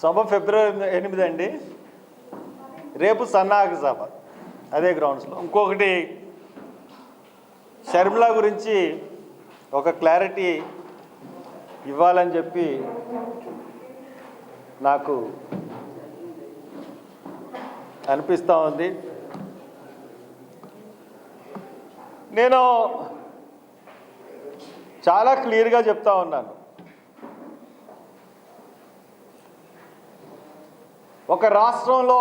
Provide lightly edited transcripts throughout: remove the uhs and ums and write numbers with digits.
సభ ఫిబ్రవరి 8 అండి. రేపు సన్నాహక సభ అదే గ్రౌండ్స్లో. ఇంకొకటి షర్మిల గురించి ఒక క్లారిటీ ఇవ్వాలని చెప్పి నాకు అనిపిస్తూ ఉంది. నేను చాలా క్లియర్గా చెప్తా ఉన్నాను. ఒక రాష్ట్రంలో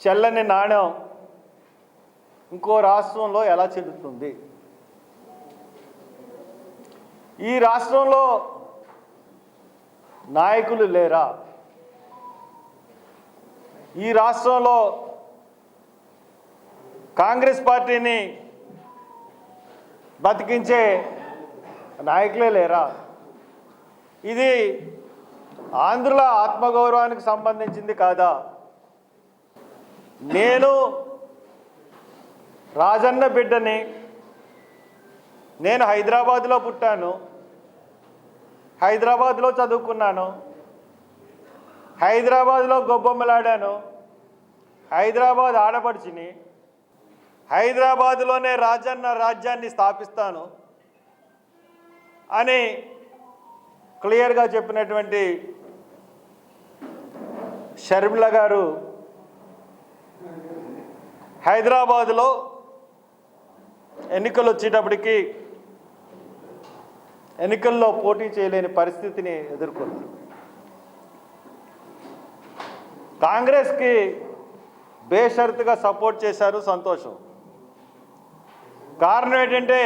చెల్లని నాణ్యం ఇంకో రాష్ట్రంలో ఎలా చెల్లుతుంది? ఈ రాష్ట్రంలో నాయకులు లేరా? ఈ రాష్ట్రంలో కాంగ్రెస్ పార్టీని బతికించే నాయకులే లేరా? ఇది ఆంధ్రుల ఆత్మగౌరవానికి సంబంధించింది కాదా? నేను రాజన్న బిడ్డని. నేను హైదరాబాద్లో పుట్టాను, హైదరాబాద్లో చదువుకున్నాను, హైదరాబాద్లో గొబ్బొమ్మలాడాను, హైదరాబాద్ ఆడపడిచిని. హైదరాబాద్లోనే రాజన్న రాజ్యాన్ని స్థాపిస్తాను అని క్లియర్గా చెప్పినటువంటి షర్మిల గారు హైదరాబాదులో ఎన్నికలు వచ్చేటప్పటికి ఎన్నికల్లో పోటీ చేయలేని పరిస్థితిని ఎదుర్కొన్నారు. కాంగ్రెస్కి బేషరతుగా సపోర్ట్ చేశారు, సంతోషం. కారణం ఏంటంటే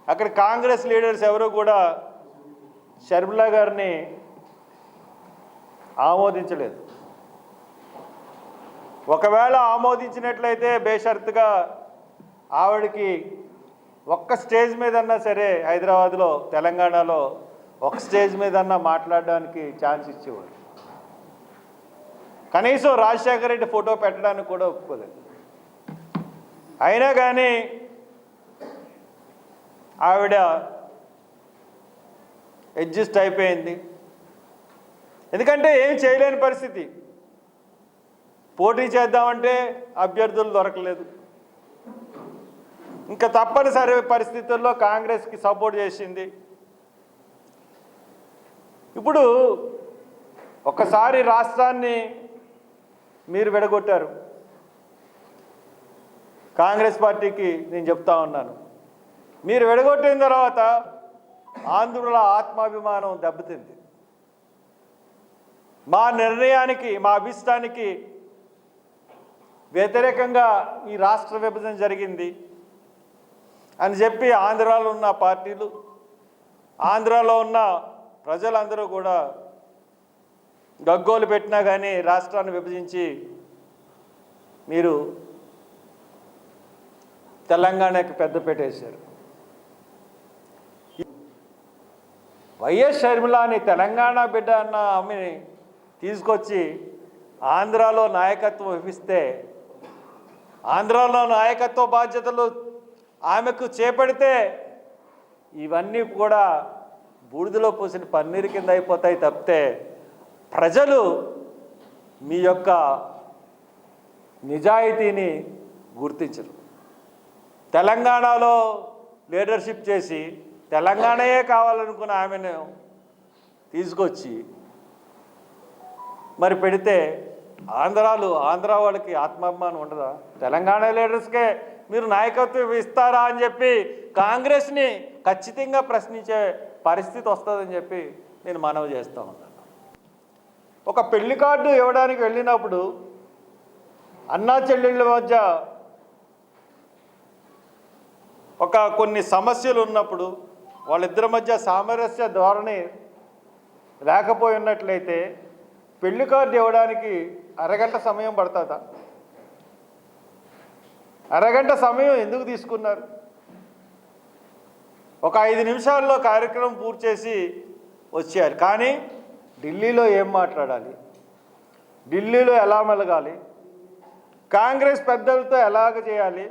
అక్కడ కాంగ్రెస్ లీడర్స్ ఎవరు కూడా షర్మిల గారిని ఆమోదించలేదు. ఒకవేళ ఆమోదించినట్లయితే బేషరతుగా ఆవిడకి ఒక్క స్టేజ్ మీదన్నా సరే హైదరాబాద్లో, తెలంగాణలో ఒక స్టేజ్ మీదన్నా మాట్లాడడానికి ఛాన్స్ ఇచ్చేవారు. కనీసం రాజశేఖర రెడ్డి ఫోటో పెట్టడానికి కూడా ఒప్పుకోలేదు. అయినా కానీ ఆవిడ అడ్జస్ట్ అయిపోయింది. ఎందుకంటే ఏం చేయలేని పరిస్థితి. పోటీ చేద్దామంటే అభ్యర్థులు దొరకలేదు. ఇంకా తప్పనిసరి పరిస్థితుల్లో కాంగ్రెస్కి సపోర్ట్ చేసింది. ఇప్పుడు ఒకసారి రాష్ట్రాన్ని మీరు విడగొట్టారు. కాంగ్రెస్ పార్టీకి నేను చెప్తా ఉన్నాను, మీరు విడగొట్టిన తర్వాత ఆంధ్రుల ఆత్మాభిమానం దెబ్బతింది. మా నిర్ణయానికి, మా అభిష్టానికి వ్యతిరేకంగా ఈ రాష్ట్ర విభజన జరిగింది అని చెప్పి ఆంధ్రాలో ఉన్న పార్టీలు, ఆంధ్రాలో ఉన్న ప్రజలందరూ కూడా గగ్గోలు పెట్టినా కానీ రాష్ట్రాన్ని విభజించి మీరు తెలంగాణకి పెద్దపీట వేశారు. వైఎస్ షర్మిలాని తెలంగాణ బిడ్డ అన్న ఆమెని తీసుకొచ్చి ఆంధ్రాలో నాయకత్వం ఇప్పిస్తే, ఆంధ్రాలో నాయకత్వ బాధ్యతలు ఆమెకు చేపడితే ఇవన్నీ కూడా బూడిదలో పోసిన పన్నీరు కింద అయిపోతాయి తప్పితే ప్రజలు మీ యొక్క నిజాయితీని గుర్తించరు. తెలంగాణలో లీడర్షిప్ చేసి తెలంగాణయే కావాలనుకున్న ఆమెను తీసుకొచ్చి మరి పెడితే ఆంధ్ర వాళ్ళకి ఆత్మాభిమానం ఉండదా? తెలంగాణ లీడర్స్కే మీరు నాయకత్వం ఇస్తారా అని చెప్పి కాంగ్రెస్ని ఖచ్చితంగా ప్రశ్నించే పరిస్థితి వస్తుందని చెప్పి నేను మనవి చేస్తూ ఉన్నాను. ఒక పెళ్లి కార్డు ఇవ్వడానికి వెళ్ళినప్పుడు అన్నా చెల్లెళ్ళ మధ్య కొన్ని సమస్యలు ఉన్నప్పుడు వాళ్ళిద్దరి మధ్య సామరస్య ధోరణి లేకపోయి ఉన్నట్లయితే పెళ్లి కార్డు ఇవ్వడానికి అరగంట సమయం పడుతుందా? అరగంట సమయం ఎందుకు తీసుకున్నారు? ఒక 5 నిమిషాల్లో కార్యక్రమం పూర్తి చేసి వచ్చారు. కానీ ఢిల్లీలో ఏం మాట్లాడాలి, ఢిల్లీలో ఎలా మెలగాలి, కాంగ్రెస్ పెద్దలతో ఎలాగ చేయాలి,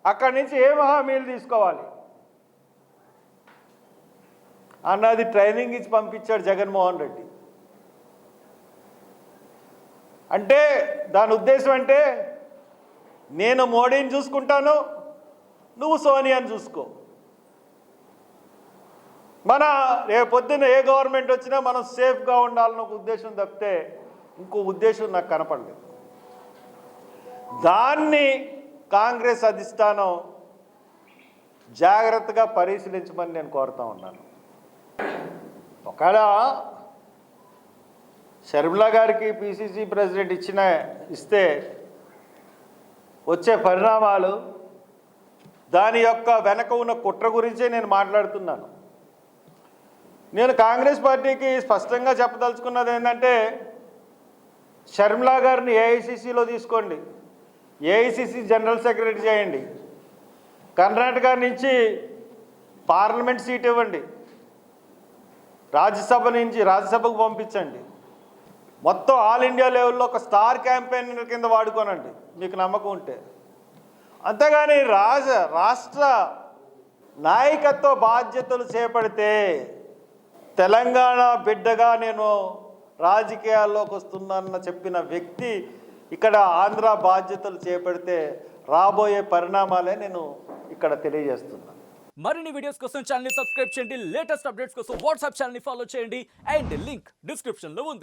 అక్కడి నుంచి ఏం హామీలు తీసుకోవాలి అన్నది ట్రైనింగ్ ఇచ్చి పంపించాడు జగన్మోహన్ రెడ్డి. అంటే దాని ఉద్దేశం అంటే నేను మోడీని చూసుకుంటాను, నువ్వు సోనియాని చూసుకో. మన పొద్దున్న ఏ గవర్నమెంట్ వచ్చినా మనం సేఫ్గా ఉండాలన్న ఒక ఉద్దేశం తప్పితే ఇంకో ఉద్దేశం నాకు కనపడలేదు. దాన్ని కాంగ్రెస్ అధిష్టానం జాగ్రత్తగా పరిశీలించమని నేను కోరుతా ఉన్నాను. ఒకవేళ షర్మిల గారికి పిసిసి ప్రెసిడెంట్ ఇస్తే వచ్చే పరిణామాలు, దాని యొక్క వెనక ఉన్న కుట్ర గురించే నేను మాట్లాడుతున్నాను. నేను కాంగ్రెస్ పార్టీకి స్పష్టంగా చెప్పదలుచుకున్నది ఏంటంటే, షర్మిల గారిని ఏఐసిసిలో తీసుకోండి, ఏఐసిసి జనరల్ సెక్రటరీ చేయండి, కర్ణాటక నుంచి పార్లమెంట్ సీట్ ఇవ్వండి, రాజ్యసభ నుంచి రాజ్యసభకు పంపించండి, మొత్తం ఆల్ ఇండియా లెవెల్లో ఒక స్టార్ క్యాంపెయినర్ కింద వాడుకోనండి మీకు నమ్మకం ఉంటే. అంతేగాని రాష్ట్ర నాయకత్వ బాధ్యతలు చేపడితే, తెలంగాణ బిడ్డగా నేను రాజకీయాల్లోకి వస్తున్నానన్న చెప్పిన వ్యక్తి ఇక్కడ ఆంధ్ర బాధ్యతలు చేపడితే రాబోయే పరిణామాలే నేను ఇక్కడ తెలియజేస్తున్నాను. మరిన్ని వీడియోస్ కోసం ఛానల్ ని సబ్స్క్రైబ్ చేయండి, లేటెస్ట్ అప్డేట్స్ కోసం వాట్సాప్ ఛానల్ ని ఫాలో చేయండి, అండ్ లింక్ డిస్క్రిప్షన్ లో ఉంది.